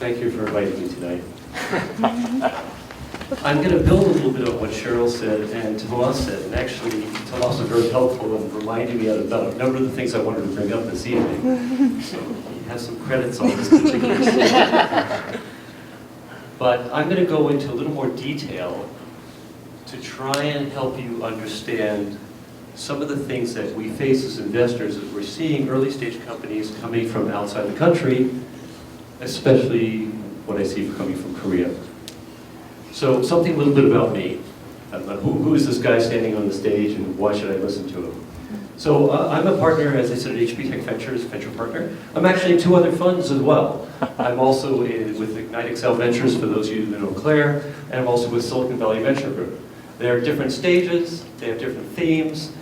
Thank you for inviting me tonight. I'm going to build a little bit on what Cheryl said and Tomas said, and actually Tomas was very helpful in reminding me about a number of the things I wanted to bring up this evening. So he has some credits on this particular slide. But I'm going to go into a little more detail to try and help you understand some of the things that we face as investors as we're seeing early stage companies coming from outside the country, especially what I see coming from Korea. So something a little bit about me. Who is this guy standing on the stage and why should I listen to him? So I'm a partner, as I said, at HP Tech Ventures, venture partner. I'm actually in 2 other funds as well. I'm also with Ignite Excel Ventures, for those of you that know Claire, and I'm also with Silicon Valley Venture Group. They're different stages, they have different themes.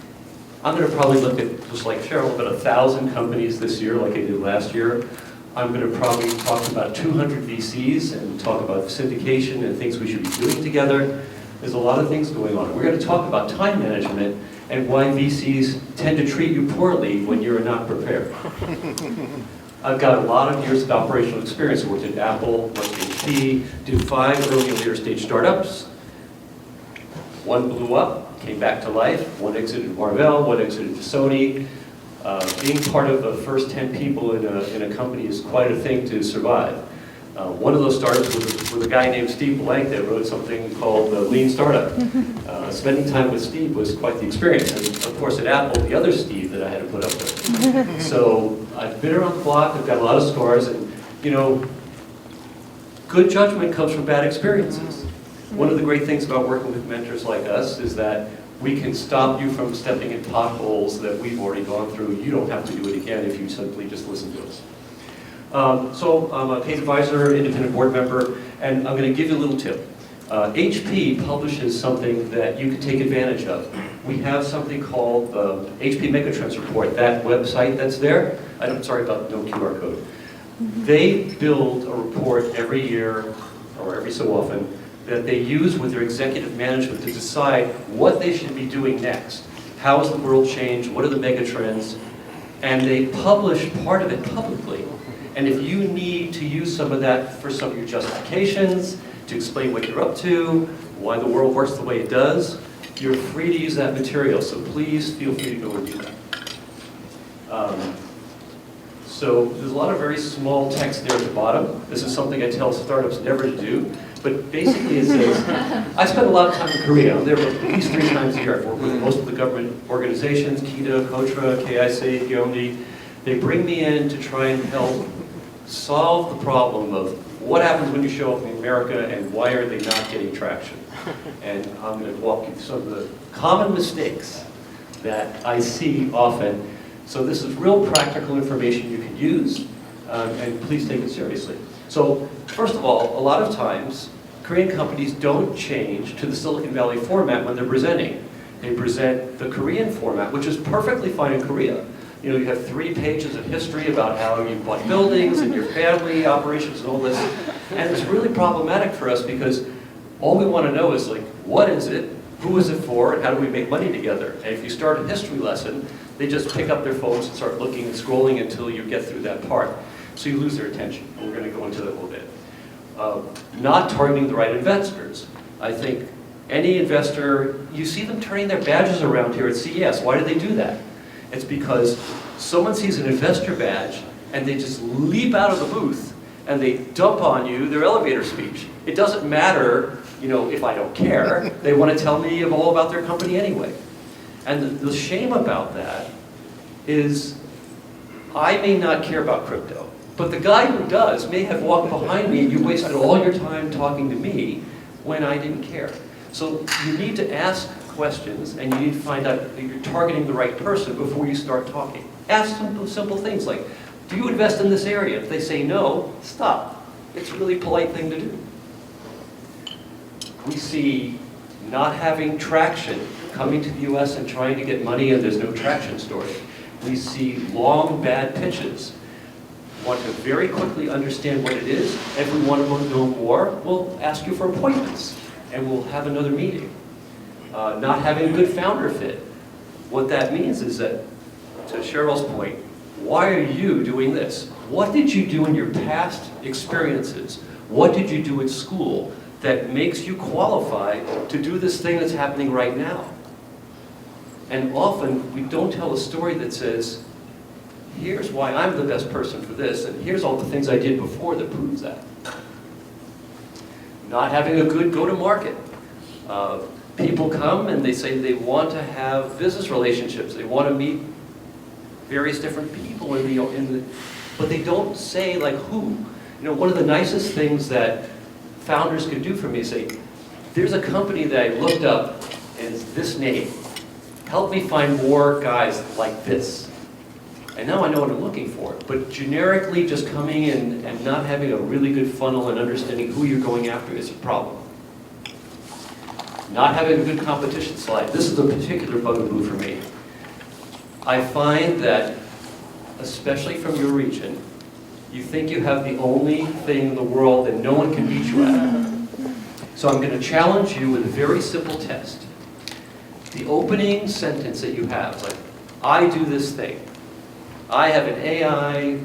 I'm going to probably look at, just like Cheryl, about 1,000 companies this year, like I did last year. I'm going to probably talk about 200 VCs and talk about syndication and things we should be doing together. There's a lot of things going on. We're going to talk about time management and why VCs tend to treat you poorly when you're not prepared. I've got a lot of years of operational experience. I worked at Apple, worked at HP, did 5 early and later stage startups. 1 blew up, came back to life. 1 exited Marvell, 1 exited to Sony. Being part of the first 10 people in a company is quite a thing to survive. One of those startups was a guy named Steve Blank that wrote something called the Lean Startup. Spending time with Steve was quite the experience. And of course at Apple, the other Steve that I had to put up with. So I've been around the block, I've got a lot of scars, and you know, good judgment comes from bad experiences. One of the great things about working with mentors like us is that we can stop you from stepping in potholes that we've already gone through. You don't have to do it again if you simply just listen to us. So I'm a paid advisor, independent board member, and I'm going to give you a little tip. HP publishes something that you can take advantage of. We have something called the HP Megatrends Report, that website that's there. I'm sorry about no QR code. They build a report every year, or every so often, that they use with their executive management to decide what they should be doing next. How has the world changed? What are the megatrends? And they publish part of it publicly. And if you need to use some of that for some of your justifications, to explain what you're up to, why the world works the way it does, you're free to use that material. So please feel free to go and do that. So there's a lot of very small text there at the bottom. This is something I tell startups never to do. But basically it says, I spend a lot of time in Korea. I'm there at least 3 times a year. I've worked with most of the government organizations, KIDA, KOTRA, KIC, Gyeonggi. They bring me in to try and help solve the problem of what happens when you show up in America and why are they not getting traction. And I'm going to walk you through some of the common mistakes that I see often. So this is real practical information you can use, and please take it seriously. So first of all, a lot of times, Korean companies don't change to the Silicon Valley format when they're presenting. They present the Korean format, which is perfectly fine in Korea. You know, you have 3 pages of history about how you bought buildings and your family operations and all this. And it's really problematic for us because all we want to know is like, what is it? Who is it for? And how do we make money together? And if you start a history lesson, they just pick up their phones and start looking and scrolling until you get through that part. So you lose their attention. And we're going to go into that a little bit. Not targeting the right investors. I think any investor, you see them turning their badges around here at CES. Why do they do that? It's because someone sees an investor badge and they just leap out of the booth and they dump on you their elevator speech. It doesn't matter, you know, if I don't care. They want to tell me all about their company anyway. And the shame about that is I may not care about crypto, but the guy who does may have walked behind me and you wasted all your time talking to me when I didn't care. So you need to ask questions and you need to find out that you're targeting the right person before you start talking. Ask simple things like, do you invest in this area? If they say no, stop. It's a really polite thing to do. We see not having traction, coming to the US and trying to get money and there's no traction story. We see long, bad pitches. We want to very quickly understand what it is. If we want to know more, we'll ask you for appointments and we'll have another meeting. Not having a good founder fit. What that means is that, to Cheryl's point, Why are you doing this? What did you do in your past experiences? What did you do at school that makes you qualified to do this thing that's happening right now? And often we don't tell a story that says, here's why I'm the best person for this, and here's all the things I did before that proves that. Not having a good go-to-market. People come and they say they want to have business relationships. They want to meet various different people but they don't say like who. You know, one of the nicest things that founders can do for me is say, there's a company that I looked up and it's this name. Help me find more guys like this. And now I know what I'm looking for. But generically just coming in and not having a really good funnel and understanding who you're going after is a problem. Not having a good competition slide. This is a particular bugaboo for me. I find that, especially from your region, you think you have the only thing in the world that no one can beat you at. So I'm going to challenge you with a very simple test. The opening sentence that you have, like, I do this thing. I have an AI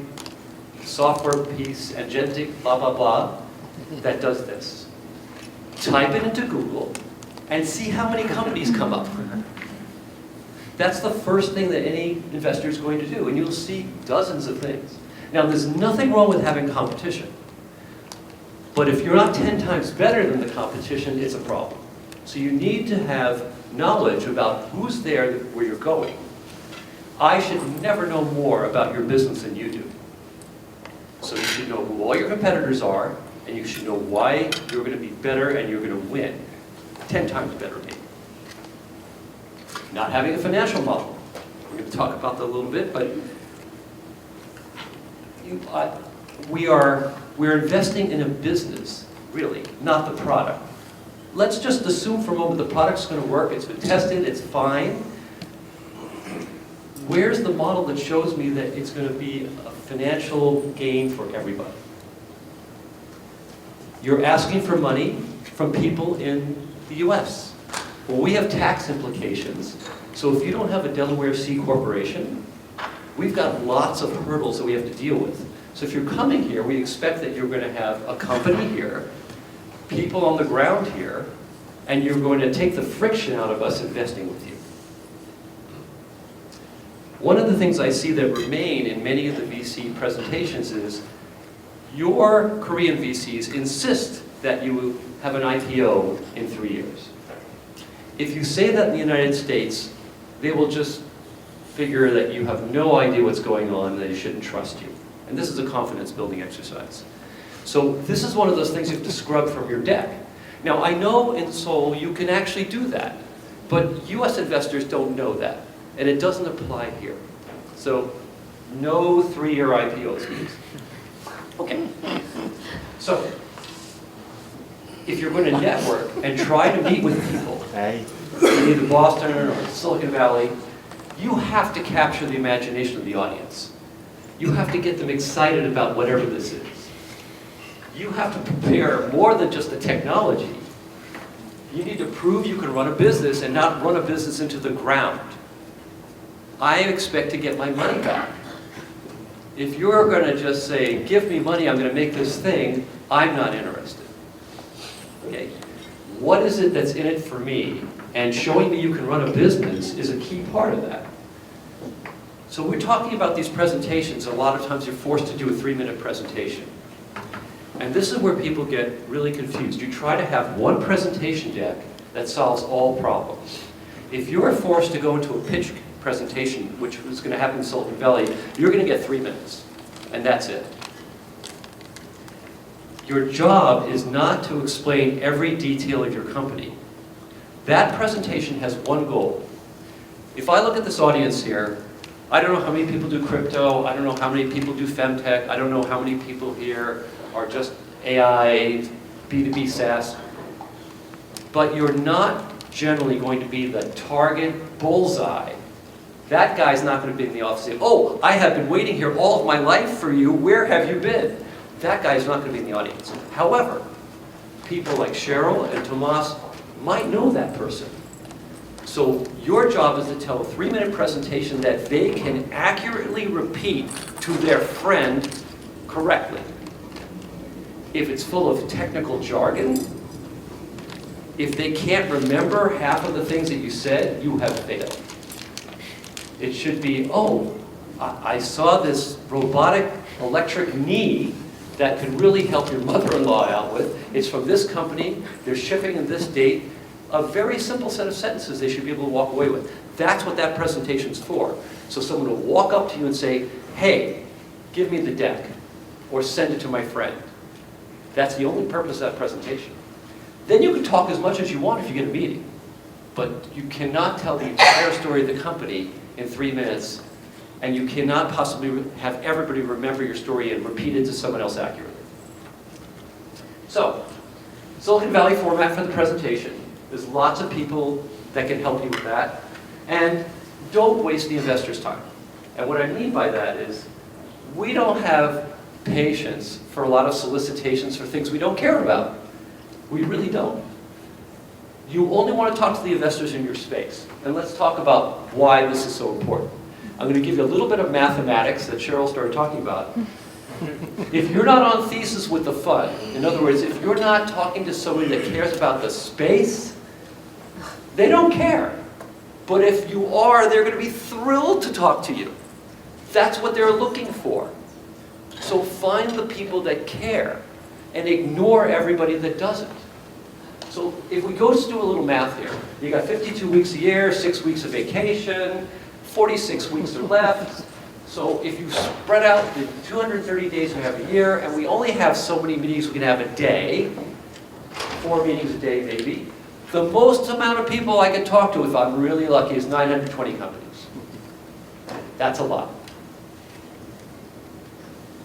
software piece, agentic, blah, blah, blah, that does this. Type it into Google and see how many companies come up. That's the first thing that any investor is going to do, and you'll see dozens of things. Now, there's nothing wrong with having competition. But if you're not 10 times better than the competition, it's a problem. So you need to have knowledge about who's there where you're going. I should never know more about your business than you do. So you should know who all your competitors are, and you should know why you're going to be better and you're going to win. 10 times better than me. Not having a financial model. We're going to talk about that a little bit, but we're investing in a business, really, not the product. Let's just assume for a moment the product's going to work. It's been tested. It's fine. Where's the model that shows me that it's going to be a financial gain for everybody? You're asking for money from people in the US. Well, we have tax implications. So if you don't have a Delaware C corporation, we've got lots of hurdles that we have to deal with. So if you're coming here, we expect that you're going to have a company here, people on the ground here, and you're going to take the friction out of us investing with you. One of the things I see that remain in many of the VC presentations is your Korean VCs insist that you have an IPO in 3 years. If you say that in the United States, they will just figure that you have no idea what's going on, and they shouldn't trust you. And this is a confidence building exercise. So this is one of those things you have to scrub from your deck. Now I know in Seoul you can actually do that, but US investors don't know that, and it doesn't apply here. So no 3-year IPOs, please. Okay. So if you're going to network and try to meet with people, in either Boston or Silicon Valley, you have to capture the imagination of the audience. You have to get them excited about whatever this is. You have to prepare more than just the technology. You need to prove you can run a business and not run a business into the ground. I expect to get my money back. If you're going to just say, give me money, I'm going to make this thing, I'm not interested. Okay? What is it that's in it for me? And showing me you can run a business is a key part of that. So we're talking about these presentations. A lot of times you're forced to do a 3-minute presentation. And this is where people get really confused. You try to have one presentation deck that solves all problems. If you're forced to go into a pitch presentation, which is going to happen in Silicon Valley, you're going to get 3 minutes. And that's it. Your job is not to explain every detail of your company. That presentation has one goal. If I look at this audience here, I don't know how many people do crypto, I don't know how many people do femtech, I don't know how many people here are just AI, B2B SaaS, but you're not generally going to be the target bullseye. That guy's not going to be in the office saying, oh, I have been waiting here all of my life for you, where have you been? That guy's not going to be in the audience. However, people like Cheryl and Tomas might know that person. So your job is to tell a 3-minute presentation that they can accurately repeat to their friend correctly. If it's full of technical jargon, if they can't remember half of the things that you said, you have failed. It should be, oh, I saw this robotic electric knee that could really help your mother-in-law out with. It's from this company, they're shipping in this date. A very simple set of sentences they should be able to walk away with. That's what that presentation's for. So someone will walk up to you and say, hey, give me the deck, or send it to my friend. That's the only purpose of that presentation. Then you can talk as much as you want if you get a meeting. But you cannot tell the entire story of the company in 3 minutes, and you cannot possibly have everybody remember your story and repeat it to someone else accurately. So, Silicon Valley format for the presentation. There's lots of people that can help you with that. And don't waste the investor's time. And what I mean by that is, we don't have patience for a lot of solicitations for things we don't care about. We really don't. You only want to talk to the investors in your space. And let's talk about why this is so important. I'm going to give you a little bit of mathematics that Cheryl started talking about. If you're not on thesis with the fund, in other words, if you're not talking to somebody that cares about the space, they don't care. But if you are, they're going to be thrilled to talk to you. That's what they're looking for. So find the people that care and ignore everybody that doesn't. So if we go just do a little math here, you got 52 weeks a year, 6 weeks of vacation, 46 weeks are left. So if you spread out the 230 days we have a year, and we only have so many meetings we can have a day, 4 meetings a day maybe, the most amount of people I can talk to, if I'm really lucky, is 920 companies. That's a lot.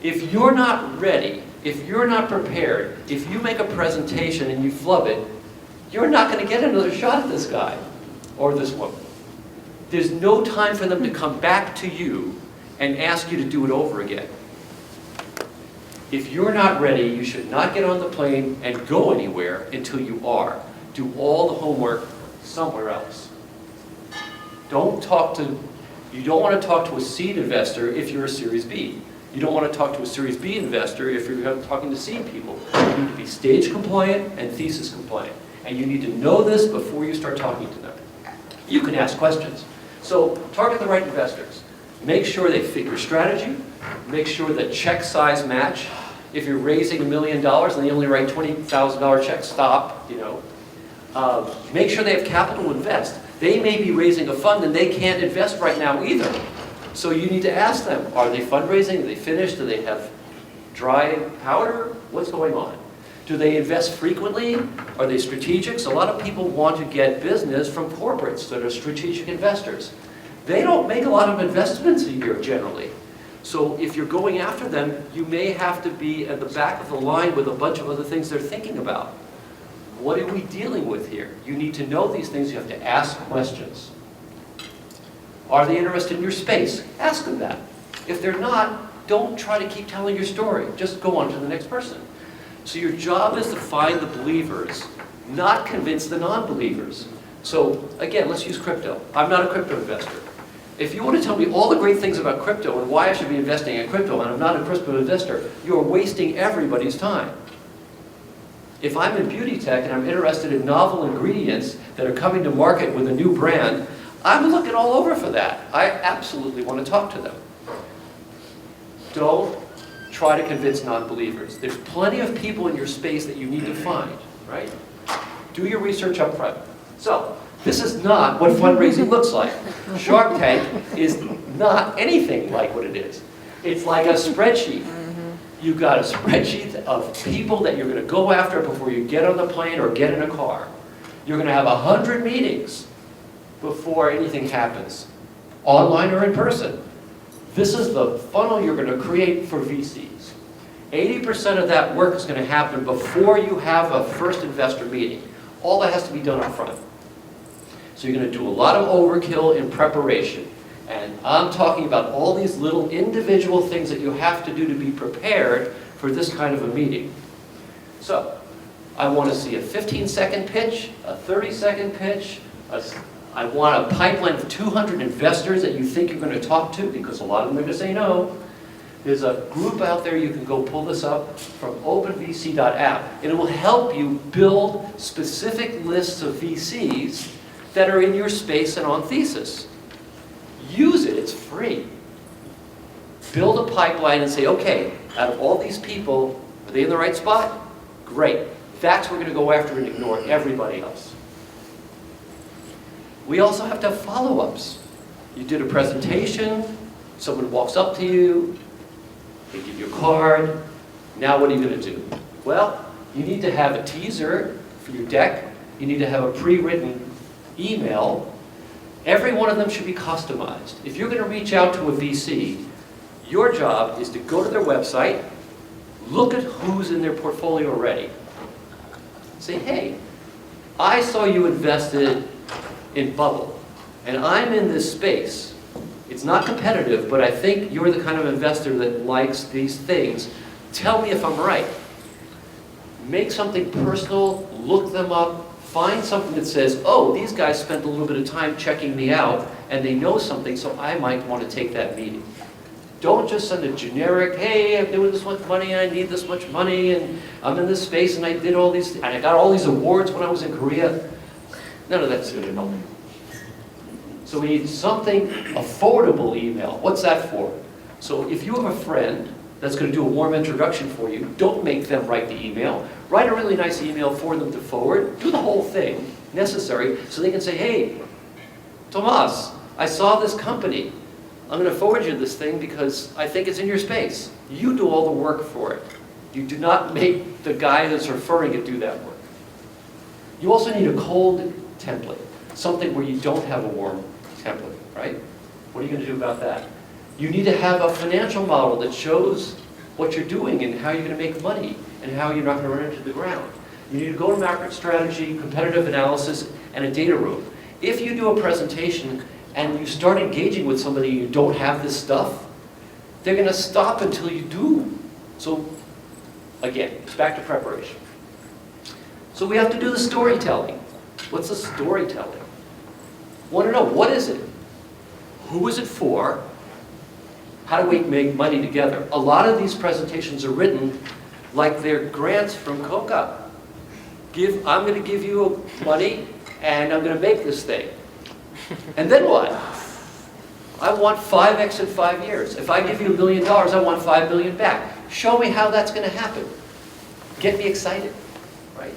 If you're not ready, if you're not prepared, if you make a presentation and you flub it, you're not going to get another shot at this guy or this woman. There's no time for them to come back to you and ask you to do it over again. If you're not ready, you should not get on the plane and go anywhere until you are. Do all the homework somewhere else. You don't want to talk to a seed investor if you're a Series B. You don't want to talk to a Series B investor if you're talking to seed people. You need to be stage compliant and thesis compliant. And you need to know this before you start talking to them. You can ask questions. So target the right investors. Make sure they fit your strategy. Make sure the check size match. If you're raising $1 million and they only write $20,000 checks, stop. Make sure they have capital to invest. They may be raising a fund and they can't invest right now either. So you need to ask them, are they fundraising? Are they finished? Do they have dry powder? What's going on? Do they invest frequently? Are they strategics? A lot of people want to get business from corporates that are strategic investors. They don't make a lot of investments a year generally. So if you're going after them, you may have to be at the back of the line with a bunch of other things they're thinking about. What are we dealing with here? You need to know these things. You have to ask questions. Are they interested in your space? Ask them that. If they're not, don't try to keep telling your story. Just go on to the next person. So your job is to find the believers, not convince the non-believers. So again, let's use crypto. I'm not a crypto investor. If you want to tell me all the great things about crypto and why I should be investing in crypto and I'm not a crypto investor, you're wasting everybody's time. If I'm in beauty tech and I'm interested in novel ingredients that are coming to market with a new brand, I'm looking all over for that. I absolutely want to talk to them. Don't try to convince non-believers. There's plenty of people in your space that you need to find, right? Do your research up front. So, this is not what fundraising looks like. Shark Tank is not anything like what it is. It's like a spreadsheet. You've got a spreadsheet of people that you're going to go after before you get on the plane or get in a car. You're going to have 100 meetings before anything happens, online or in person. This is the funnel you're going to create for VCs. 80% of that work is going to happen before you have a first investor meeting. All that has to be done up front. So you're going to do a lot of overkill in preparation. And I'm talking about all these little individual things that you have to do to be prepared for this kind of a meeting. So, I want to see a 15-second pitch, a 30-second pitch, a I want a pipeline of 200 investors that you think you're going to talk to, because a lot of them are going to say no. There's a group out there, you can go pull this up from openvc.app, and it will help you build specific lists of VCs that are in your space and on thesis. Use it, it's free. Build a pipeline and say, okay, out of all these people, are they in the right spot? Great. That's what we're going to go after and ignore everybody else. We also have to have follow-ups. You did a presentation, someone walks up to you, they give you a card. Now what are you going to do? Well, you need to have a teaser for your deck. You need to have a pre-written email. Every one of them should be customized. If you're going to reach out to a VC, your job is to go to their website, look at who's in their portfolio already. Say, hey, I saw you invested in Bubble, and I'm in this space. It's not competitive, but I think you're the kind of investor that likes these things. Tell me if I'm right. Make something personal, look them up, find something that says, oh, these guys spent a little bit of time checking me out, and they know something, so I might want to take that meeting. Don't just send a generic, hey, I'm doing this much money, and I need this much money, and I'm in this space, and I did all these, and I got all these awards when I was in Korea. None of that's going to help. So we need something, a forwardable email. What's that for? So if you have a friend that's going to do a warm introduction for you, don't make them write the email. Write a really nice email for them to forward. Do the whole thing necessary so they can say, hey, Tomas, I saw this company. I'm going to forward you this thing because I think it's in your space. You do all the work for it. You do not make the guy that's referring it do that work. You also need a cold template, something where you don't have a warm template, right? What are you going to do about that? You need to have a financial model that shows what you're doing and how you're going to make money and how you're not going to run into the ground. You need to go to market strategy, competitive analysis, and a data room. If you do a presentation and you start engaging with somebody and you don't have this stuff, they're going to stop until you do. So again, it's back to preparation. So we have to do the storytelling. What's the storytelling? Want to know, what is it? Who is it for? How do we make money together? A lot of these presentations are written like they're grants from Coca. I'm going to give you money and I'm going to make this thing. And then what? I want 5x in 5 years. If I give you $1 million, I want $5 million back. Show me how that's going to happen. Get me excited, right?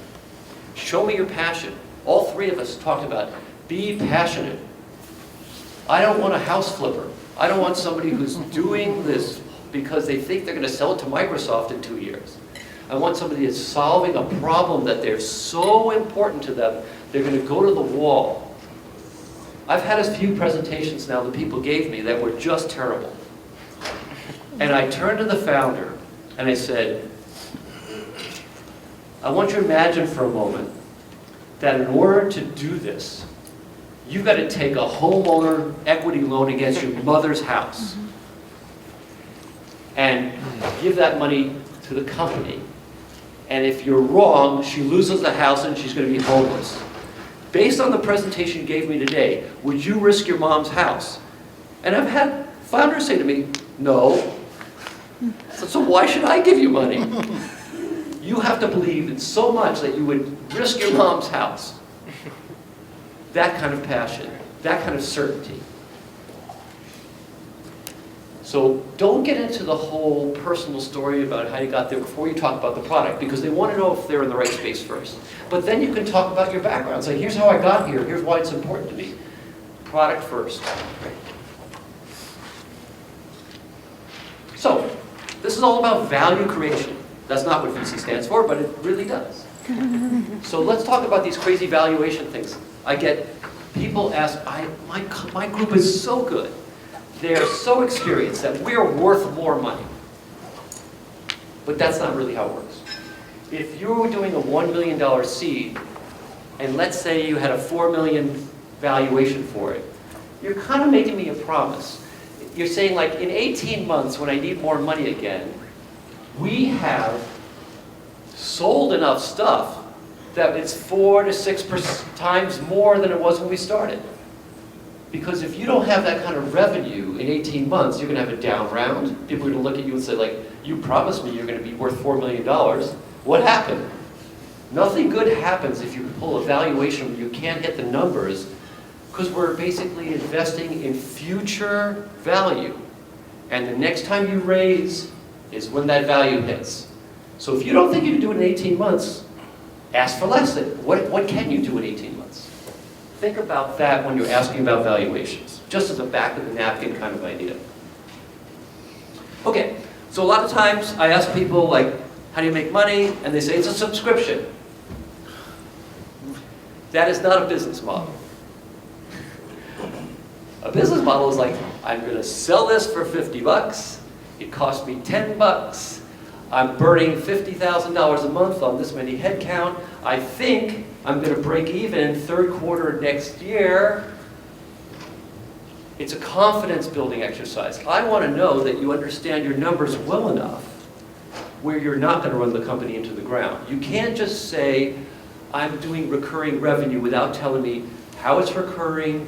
Show me your passion. All three of us talked about be passionate. I don't want a house flipper. I don't want somebody who's doing this because they think they're going to sell it to Microsoft in 2 years. I want somebody that's solving a problem that they're so important to them, they're going to go to the wall. I've had a few presentations now that people gave me that were just terrible. And I turned to the founder and I said, I want you to imagine for a moment that in order to do this, you've got to take a homeowner equity loan against your mother's house and give that money to the company. And if you're wrong, she loses the house and she's going to be homeless. Based on the presentation you gave me today, would you risk your mom's house? And I've had founders say to me, no. So why should I give you money? You have to believe in so much that you would risk your mom's house. That kind of passion, that kind of certainty. So don't get into the whole personal story about how you got there before you talk about the product, because they want to know if they're in the right space first. But then you can talk about your background. Say, here's how I got here, here's why it's important to me. Product first. So, this is all about value creation. That's not what VC stands for, but it really does. So let's talk about these crazy valuation things. I get people ask, my group is so good. They're so experienced that we're worth more money. But that's not really how it works. If you were doing a $1 million seed, and let's say you had a $4 million valuation for it, you're kind of making me a promise. You're saying, like, in 18 months, when I need more money again, we have sold enough stuff that it's 4 to 6 times more than it was when we started. Because if you don't have that kind of revenue in 18 months, you're going to have a down round. People are going to look at you and say, like, you promised me you're going to be worth $4 million. What happened? Nothing good happens if you pull a valuation where you can't hit the numbers, because we're basically investing in future value. And the next time you raise is when that value hits. So if you don't think you can do it in 18 months, ask for less. What can you do in 18 months? Think about that when you're asking about valuations, just as a back of the napkin kind of idea. Okay, so a lot of times I ask people, like, how do you make money? And they say it's a subscription. That is not a business model. A business model is like, I'm going to sell this for 50 bucks. It cost me 10 bucks. I'm burning $50,000 a month on this many head count. I think I'm going to break even third quarter next year. It's a confidence building exercise. I want to know that you understand your numbers well enough where you're not going to run the company into the ground. You can't just say, I'm doing recurring revenue without telling me how it's recurring,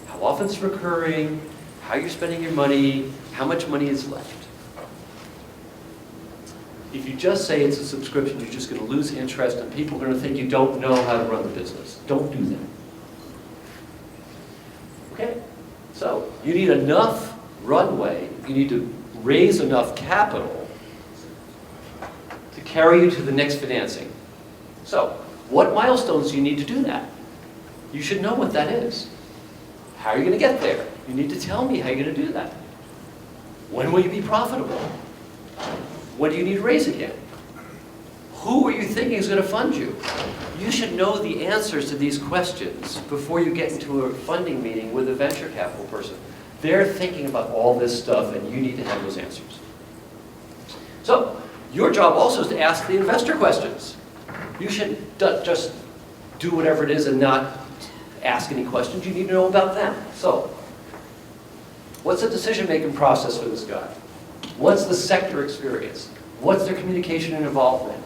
how often it's recurring, how you're spending your money, how much money is left. If you just say it's a subscription, you're just going to lose interest and people are going to think you don't know how to run the business. Don't do that. Okay? So, you need enough runway, you need to raise enough capital to carry you to the next financing. So, what milestones do you need to do that? You should know what that is. How are you going to get there? You need to tell me how you're going to do that. When will you be profitable? When do you need to raise again? Who are you thinking is going to fund you? You should know the answers to these questions before you get into a funding meeting with a venture capital person. They're thinking about all this stuff and you need to have those answers. So, your job also is to ask the investor questions. You should just do whatever it is and not ask any questions. You need to know about them. So, what's the decision-making process for this guy? What's the sector experience? What's their communication and involvement?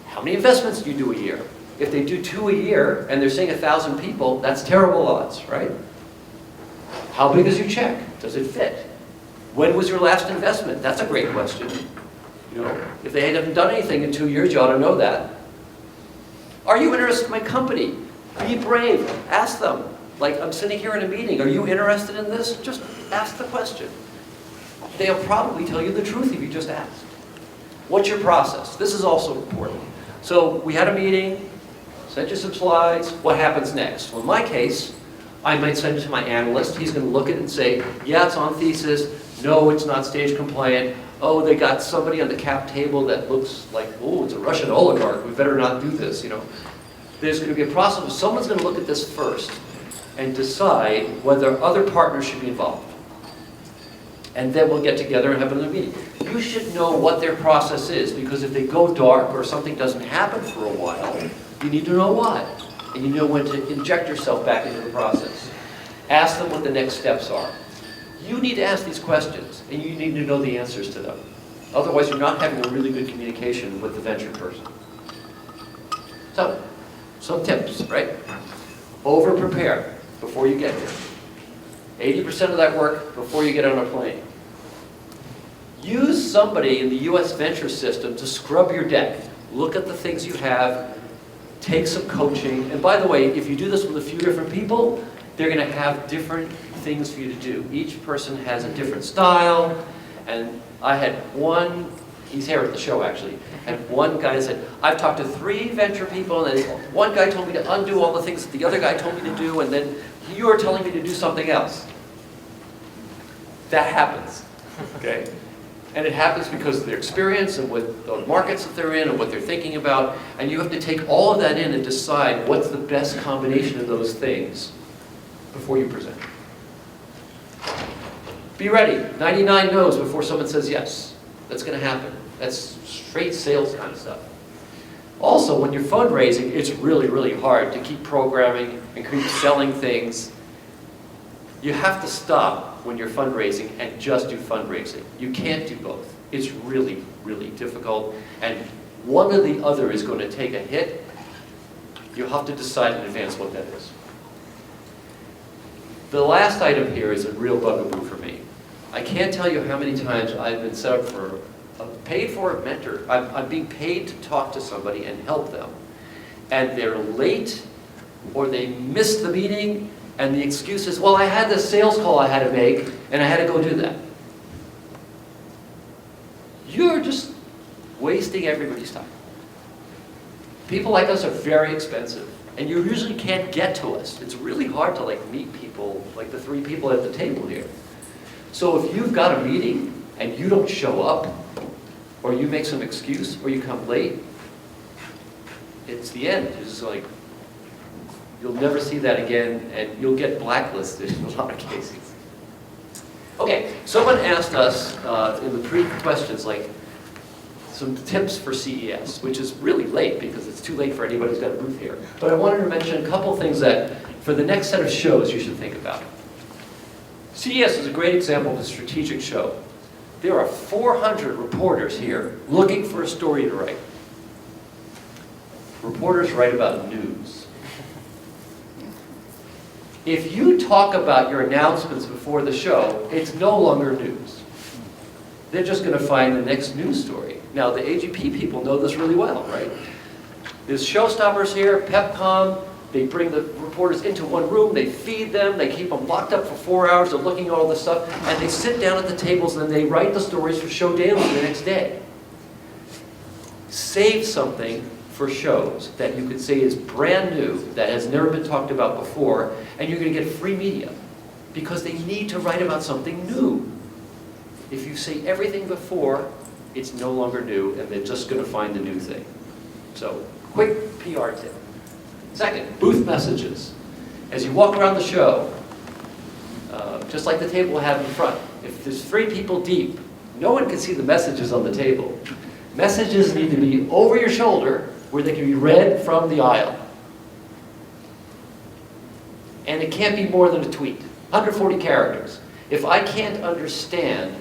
How many investments do you do a year? If they do 2 a year and they're saying 1,000 people, that's terrible odds, right? How big is your check? Does it fit? When was your last investment? That's a great question. You know, if they haven't done anything in 2 years, you ought to know that. Are you interested in my company? Be brave. Ask them. Like, I'm sitting here in a meeting. Are you interested in this? Just ask the question. They'll probably tell you the truth if you just ask. What's your process? This is also important. So we had a meeting, sent you some slides. What happens next? Well, in my case, I might send it to my analyst. He's going to look at it and say, yeah, it's on thesis. No, it's not stage compliant. Oh, they got somebody on the cap table that looks like, oh, it's a Russian oligarch. We better not do this, you know. There's going to be a process where someone's going to look at this first and decide whether other partners should be involved. And then we'll get together and have another meeting. You should know what their process is, because if they go dark or something doesn't happen for a while, you need to know why. And you know when to inject yourself back into the process. Ask them what the next steps are. You need to ask these questions, and you need to know the answers to them. Otherwise, you're not having a really good communication with the venture person. So, some tips, right? Over-prepare before you get there. 80% of that work before you get on a plane. Use somebody in the US venture system to scrub your deck. Look at the things you have, take some coaching. And by the way, if you do this with a few different people, they're going to have different things for you to do. Each person has a different style. And I had one, he's here at the show actually, and one guy said, I've talked to 3 venture people, and then one guy told me to undo all the things that the other guy told me to do, and then you are telling me to do something else. That happens, okay? And it happens because of their experience and what the markets that they're in and what they're thinking about, and you have to take all of that in and decide what's the best combination of those things before you present. Be ready. 99 no's before someone says yes. That's going to happen. That's straight sales kind of stuff. Also, when you're fundraising, it's really, really hard to keep programming and keep selling things. You have to stop when you're fundraising and just do fundraising. You can't do both. It's really, really difficult. And one or the other is going to take a hit. You have to decide in advance what that is. The last item here is a real bugaboo for me. I can't tell you how many times I've been set up for a paid-for mentor. I'm being paid to talk to somebody and help them. And they're late, or they missed the meeting, and the excuse is, well, I had this sales call I had to make, and I had to go do that. You're just wasting everybody's time. People like us are very expensive, and you usually can't get to us. It's really hard to meet people, like the 3 people at the table here. So if you've got a meeting and you don't show up, or you make some excuse, or you come late, it's the end. It's just like, you'll never see that again, and you'll get blacklisted in a lot of cases. Okay, someone asked us in the pre-questions, some tips for CES, which is really late because it's too late for anybody who's got a booth here. But I wanted to mention a couple things that, for the next set of shows, you should think about. CES is a great example of a strategic show. There are 400 reporters here looking for a story to write. Reporters write about news. If you talk about your announcements before the show, it's no longer news. They're just going to find the next news story. Now, the AGP people know this really well, right? There's showstoppers here, PepCom. They bring the reporters into one room, they feed them, they keep them locked up for 4 hours, they're looking at all this stuff, and they sit down at the tables and then they write the stories for Show Daily the next day. Save something for shows that you could say is brand new, that has never been talked about before, and you're going to get free media because they need to write about something new. If you say everything before, it's no longer new, and they're just going to find the new thing. So, quick PR tip. Second, booth messages. As you walk around the show, just like the table will have in front, if there's 3 people deep, no one can see the messages on the table. Messages need to be over your shoulder where they can be read from the aisle. And it can't be more than a tweet, 140 characters. If I can't understand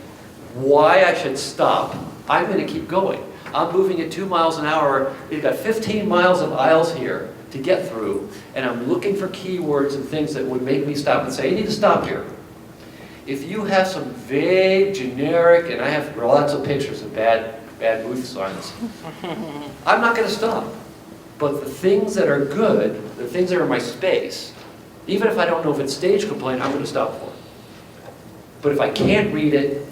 why I should stop, I'm going to keep going. I'm moving at 2 miles an hour. We've got 15 miles of aisles here to get through, and I'm looking for keywords and things that would make me stop and say, you need to stop here. If you have some vague, generic, and I have lots of pictures of bad booth signs, I'm not going to stop. But the things that are good, the things that are in my space, even if I don't know if it's stage compliant, I'm going to stop for it. But if I can't read it,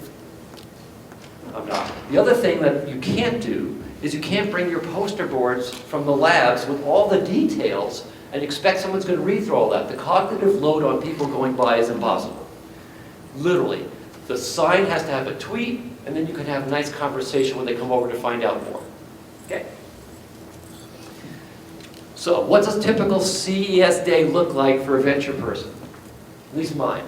I'm not. The other thing that you can't do is you can't bring your poster boards from the labs with all the details and expect someone's going to read through all that. The cognitive load on people going by is impossible. Literally. The sign has to have a tweet, and then you can have a nice conversation when they come over to find out more. Okay? So, what does a typical CES day look like for a venture person? At least mine.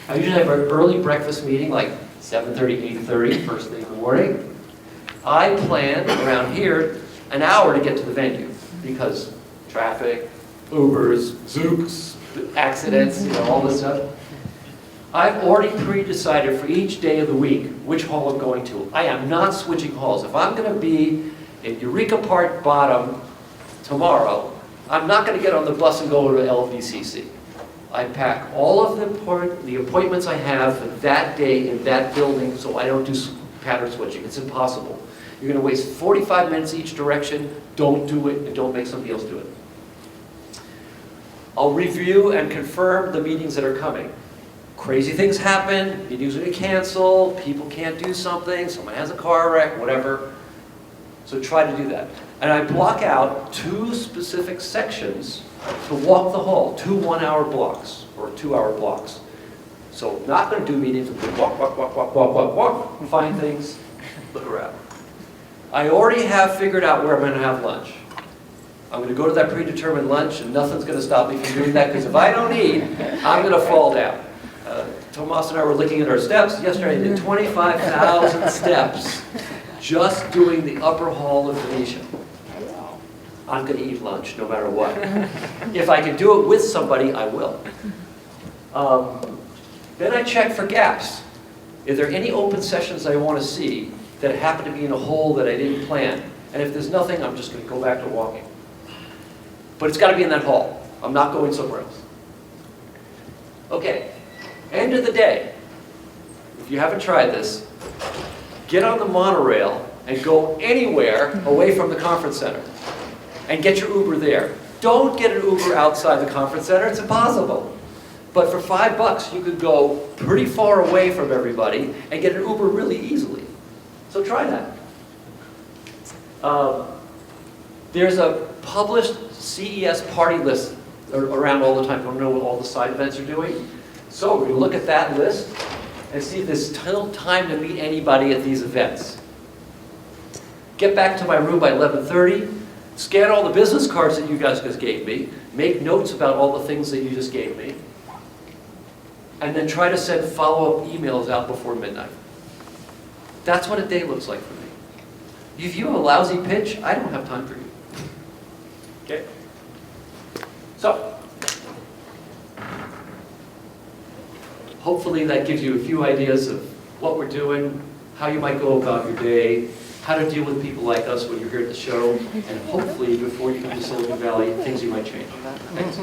I usually have an early breakfast meeting, like 7:30, 8:30, first thing in the morning. I plan around here an hour to get to the venue because traffic, Ubers, Zooks, accidents, all this stuff. I've already pre-decided for each day of the week which hall I'm going to. I am not switching halls. If I'm going to be in Eureka Park Bottom tomorrow, I'm not going to get on the bus and go to LVCC. I pack all of the appointments I have for that day in that building so I don't do pattern switching. It's impossible. You're going to waste 45 minutes each direction. Don't do it, and don't make somebody else do it. I'll review and confirm the meetings that are coming. Crazy things happen, meetings are going to cancel, people can't do something, someone has a car wreck, whatever. So try to do that. And I block out 2 specific sections to walk the hall, 2 one-hour blocks, or 2-hour blocks. So not going to do meetings, walk, find things, look around. I already have figured out where I'm going to have lunch. I'm going to go to that predetermined lunch, and nothing's going to stop me from doing that, because if I don't eat, I'm going to fall down. Tomas and I were looking at our steps. Yesterday I did 25,000 steps just doing the upper hall of Venetian. I'm going to eat lunch no matter what. If I can do it with somebody, I will. Then I check for gaps. Is there any open sessions I want to see that happen to be in a hole that I didn't plan? And if there's nothing, I'm just going to go back to walking. But it's got to be in that hall. I'm not going somewhere else. Okay, end of the day. If you haven't tried this, get on the monorail and go anywhere away from the conference center and get your Uber there. Don't get an Uber outside the conference center, it's impossible. But for $5, you could go pretty far away from everybody and get an Uber really easily. So try that. There's a published CES party list around all the time. You want to know what all the side events are doing? So we're going to look at that list and see if there's still time to meet anybody at these events. Get back to my room by 11:30. Scan all the business cards that you guys just gave me. Make notes about all the things that you just gave me. And then try to send follow-up emails out before midnight. That's what a day looks like for me. If you have a lousy pitch, I don't have time for you. Okay? So, hopefully that gives you a few ideas of what we're doing, how you might go about your day, how to deal with people like us when you're here at the show, and hopefully before you come to Silicon Valley, things you might change. Thanks.